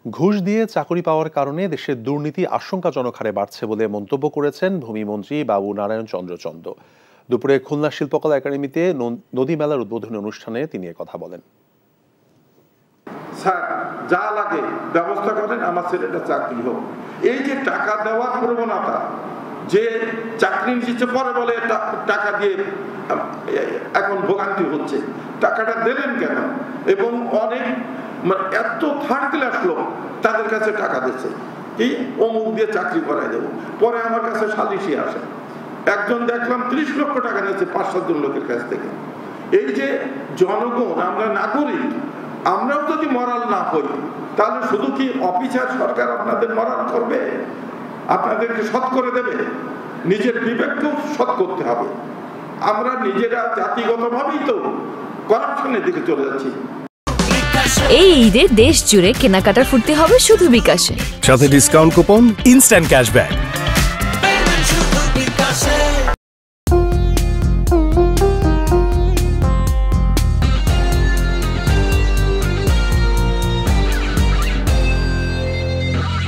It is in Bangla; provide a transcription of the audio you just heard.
ঘুষ দিয়ে চাকরি পাওয়ার কারণে দেশের দুর্নীতি আশঙ্কাজনক হারে বাড়ছে বলে মন্তব্য করেছেন ভূমিমন্ত্রী বাবু নারায়ণ চন্দ্র চন্দ। দুপুরে খুলনা শিল্পকলা একাডেমিতে নদী মেলার উদ্বোধনী অনুষ্ঠানে তিনি কথা বলেন। স্যার, যা লাগে ব্যবস্থা করেন, আমার ছেলেটা চাকরি হোক। এই যে টাকা দেওয়ার প্রবণতা, যে চাকরি নিচ্ছে পরে বলে টাকা দিয়ে এখন ভোগান্তি হচ্ছে, টাকাটা দিলেন কেন? এবং অনেক এত থার্ড ক্লাস লোক তাদের কাছে টাকা দিচ্ছে, কি অমুক দিয়ে চাকরি করাই দেবো, পরে আমার কাছে সালিশি আসে। একজন দেখলাম 30 লক্ষ টাকা নিয়েছে 5-7 জন লোকের কাছ থেকে। এই যে জনগণ, আমরা নাগরিক, আমরাও যদি মরাল না হই, তাহলে শুধু কি অফিসার সরকার আপনাদের মরাল করবে? আপনাদেরকে সৎ করে দেবে? নিজের বিবেককেও সৎ করতে হবে। আমরা নিজেরা জাতিগতভাবেই তো করাপশনের দিকে চলে যাচ্ছি। এই ঈদে দেশ জুড়ে কেনাকাটার ফুর্তি হবে শুধু বিকাশে, সাথে ডিসকাউন্ট কুপন, ইনস্ট্যান্ট ক্যাশব্যাক।